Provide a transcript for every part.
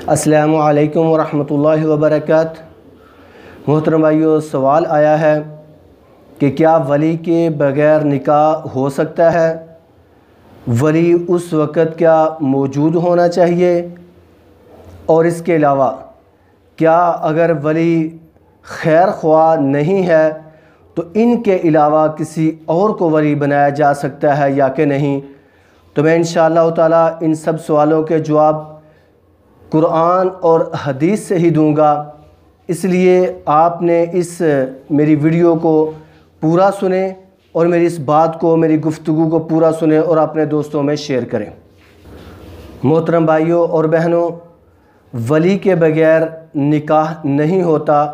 السلام علیکم ورحمۃ اللہ وبرکاتہ۔ محترم بھائیو، سوال آیا ہے کہ کیا ولی کے بغیر نکاح ہو سکتا ہے؟ ولی اس وقت کیا موجود ہونا چاہیے؟ اور اس کے علاوہ کیا اگر ولی خیر خواہ نہیں ہے تو ان کے علاوہ کسی اور کو ولی بنایا جا سکتا ہے یا کہ نہیں؟ تو میں انشاءاللہ تعالیٰ ان سب سوالوں کے جواب قرآن اور حدیث سے ہی دوں گا، اس لیے آپ نے اس میری ویڈیو کو پورا سنیں اور میری اس بات کو، میری گفتگو کو پورا سنیں اور اپنے دوستوں میں شیئر کریں۔ محترم بھائیوں اور بہنوں، ولی کے بغیر نکاح نہیں ہوتا،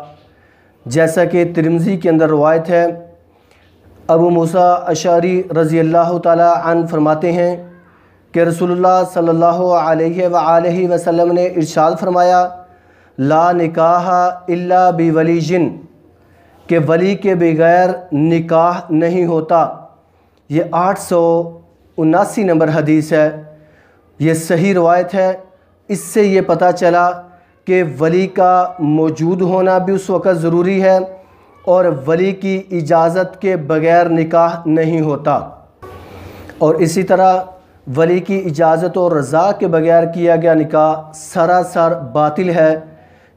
جیسا کہ ترمذی کے اندر روایت ہے۔ ابو موسیٰ اشعری رضی اللہ تعالیٰ عنہ فرماتے ہیں کہ رسول اللہ صلی اللہ علیہ وآلہ وسلم نے ارشاد فرمایا، لا نکاح الا بولی جن، کہ ولی کے بغیر نکاح نہیں ہوتا۔ یہ 879 نمبر حدیث ہے، یہ صحیح روایت ہے۔ اس سے یہ پتہ چلا کہ ولی کا موجود ہونا بھی اس وقت ضروری ہے اور ولی کی اجازت کے بغیر نکاح نہیں ہوتا، اور اسی طرح ولی کی اجازت اور رضا کے بغیر کیا گیا نکاح سراسر باطل ہے۔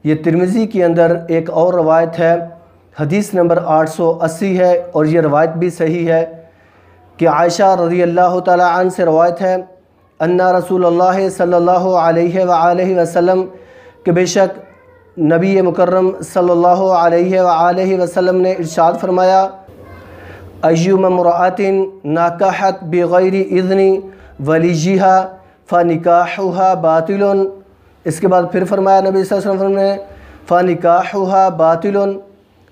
یہ ترمذی کے اندر ایک اور روایت ہے، حدیث نمبر 880 ہے، اور یہ روایت بھی صحیح ہے کہ عائشہ رضی اللہ تعالیٰ عنہ سے روایت ہے، ان رسول اللہ صلی اللہ علیہ وآلہ وسلم، کہ بے شک نبی مکرم صلی اللہ علیہ وآلہ وسلم نے ارشاد فرمایا، ایما امرأۃ نکحت بغیر اذن ولیجہا فنکاحہا باطل۔ اس کے بعد پھر فرمایا نبی صلی اللہ علیہ وسلم نے، فنکاحہا باطل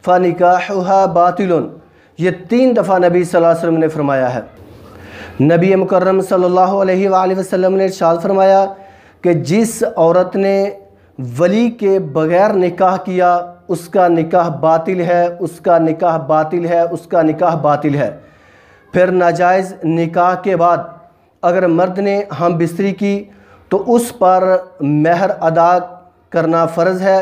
فنکاحہا باطل۔ یہ 3 دفعہ نبی صلی اللہ علیہ وسلم نے فرمایا ہے۔ نبی مکرم صلی اللہ علیہ وآلہ وسلم نے ارشاد فرمایا کہ جس عورت نے ولی کے بغیر نکاح کیا اس کا نکاح باطل ہے، اس کا نکاح باطل ہے، اس کا نکاح باطل ہے۔ پھر ناجائز نکاح کے بعد اگر مرد نے ہم بستری کی تو اس پر مہر ادا کرنا فرض ہے،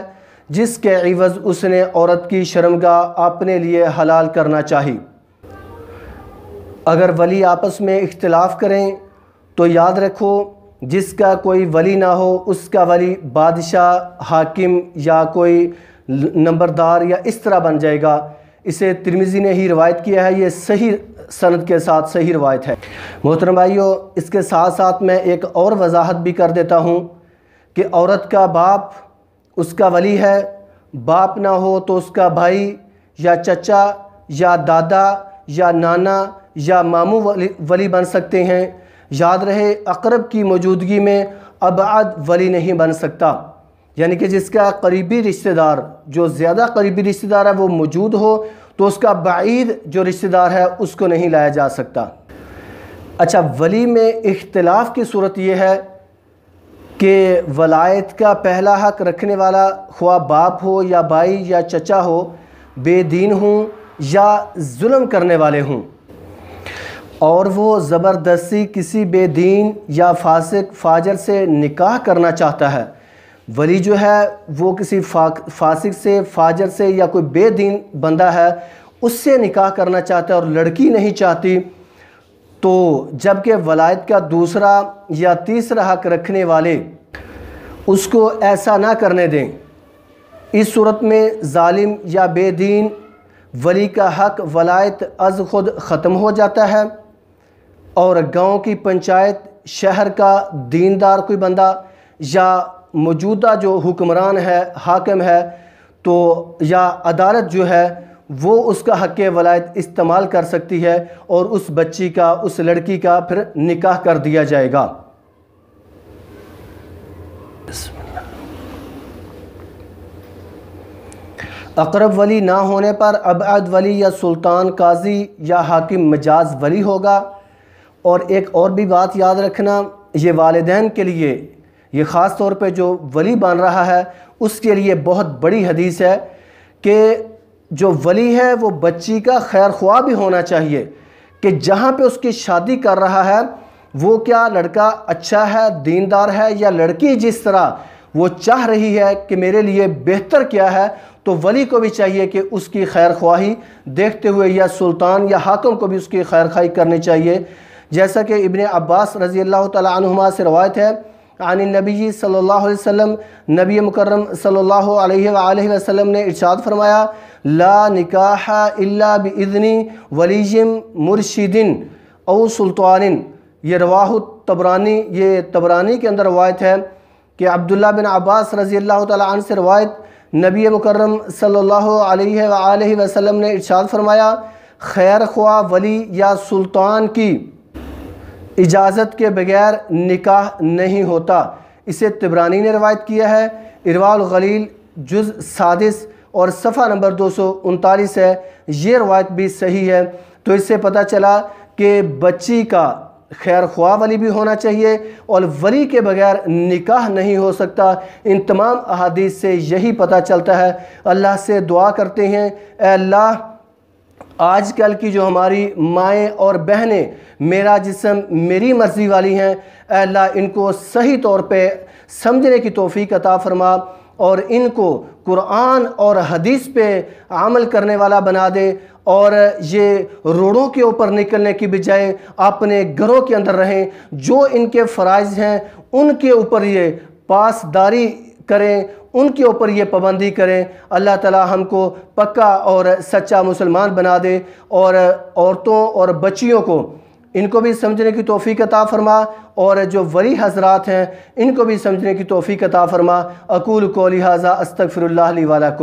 جس کے عوض اس نے عورت کی شرمگاہ اپنے لیے حلال کرنا چاہی۔ اگر ولی آپس میں اختلاف کریں تو یاد رکھو، جس کا کوئی ولی نہ ہو اس کا ولی بادشاہ، حاکم یا کوئی نمبردار یا اس طرح بن جائے گا۔ اسے ترمذی نے ہی روایت کیا ہے، یہ صحیح سند کے ساتھ صحیح روایت ہے۔ محترم بھائیو، اس کے ساتھ ساتھ میں ایک اور وضاحت بھی کر دیتا ہوں کہ عورت کا باپ اس کا ولی ہے، باپ نہ ہو تو اس کا بھائی یا چچا یا دادا یا نانا یا ماموں ولی بن سکتے ہیں۔ یاد رہے، اقرب کی موجودگی میں ابعد ولی نہیں بن سکتا، یعنی کہ جس کا قریبی رشتہ دار، جو زیادہ قریبی رشتہ دار ہے وہ موجود ہو تو اس کا بعید جو رشتہ دار ہے اس کو نہیں لایا جا سکتا۔ اچھا، ولی میں اختلاف کی صورت یہ ہے کہ ولایت کا پہلا حق رکھنے والا خواہ باپ ہو یا بھائی یا چچا ہو، بے دین ہوں یا ظلم کرنے والے ہوں، اور وہ زبردستی کسی بے دین یا فاسق فاجر سے نکاح کرنا چاہتا ہے۔ ولی جو ہے وہ کسی فاسق سے، فاجر سے یا کوئی بے دین بندہ ہے اس سے نکاح کرنا چاہتا ہے اور لڑکی نہیں چاہتی، تو جبکہ ولایت کا دوسرا یا تیسرا حق رکھنے والے اس کو ایسا نہ کرنے دیں، اس صورت میں ظالم یا بے دین ولی کا حق ولایت از خود ختم ہو جاتا ہے، اور گاؤں کی پنچایت، شہر کا دیندار کوئی بندہ یا موجودہ جو حکمران ہے، حاکم ہے، تو یا عدالت جو ہے وہ اس کا حق ولایت استعمال کر سکتی ہے اور اس بچی کا، اس لڑکی کا پھر نکاح کر دیا جائے گا۔ اقرب ولی نہ ہونے پر ابعد ولی یا سلطان، قاضی یا حاکم مجاز ولی ہوگا۔ اور ایک اور بھی بات یاد رکھنا، یہ والدین کے لیے، یہ خاص طور پہ جو ولی بن رہا ہے اس کے لیے بہت بڑی حدیث ہے کہ جو ولی ہے وہ بچی کا خیر خواہ بھی ہونا چاہیے، کہ جہاں پہ اس کی شادی کر رہا ہے وہ کیا لڑکا اچھا ہے، دیندار ہے، یا لڑکی جس طرح وہ چاہ رہی ہے کہ میرے لیے بہتر کیا ہے، تو ولی کو بھی چاہیے کہ اس کی خیر خواہی دیکھتے ہوئے، یا سلطان یا حاکم کو بھی اس کی خیر خواہی کرنی چاہیے، جیسا کہ ابن عباس رضی اللہ تعالی عنہما سے روایت ہے عن النبی صلی اللہ علیہ وسلم، نبی مکرم صلی اللہ علیہ وآلہ وسلم نے ارشاد فرمایا لا نکاح الا باذن ولی مرشد او سلطان۔ یہ رواہ طبرانی، یہ طبرانی کے اندر روایت ہے کہ عبداللہ بن عباس رضی اللہ تعالی عنہ سے روایت، نبی مکرم صلی اللہ علیہ وآلہ وسلم نے ارشاد فرمایا خیر خواہ ولی یا سلطان کی اجازت کے بغیر نکاح نہیں ہوتا۔ اسے طبرانی نے روایت کیا ہے، ارواء الغلیل جز 7 اور صفحہ نمبر 239 ہے۔ یہ روایت بھی صحیح ہے۔ تو اس سے پتہ چلا کہ بچی کا خیر خواہ ولی بھی ہونا چاہیے اور ولی کے بغیر نکاح نہیں ہو سکتا۔ ان تمام احادیث سے یہی پتہ چلتا ہے۔ اللہ سے دعا کرتے ہیں، اے اللہ آج کل کی جو ہماری مائیں اور بہنیں میرا جسم میری مرضی والی ہیں، اے اللہ ان کو صحیح طور پہ سمجھنے کی توفیق عطا فرما اور ان کو قرآن اور حدیث پہ عمل کرنے والا بنا دے، اور یہ روڈوں کے اوپر نکلنے کی بجائے اپنے گھروں کے اندر رہیں، جو ان کے فرائض ہیں ان کے اوپر یہ پاسداری کریں، ان کے اوپر یہ پابندی کریں۔ اللہ تعالی ہم کو پکا اور سچا مسلمان بنا دے، اور عورتوں اور بچیوں کو ان کو بھی سمجھنے کی توفیق عطا فرما، اور جو ولی حضرات ہیں ان کو بھی سمجھنے کی توفیق عطا فرما۔ اقول قولی ھذا استغفر اللہ لی ولکم۔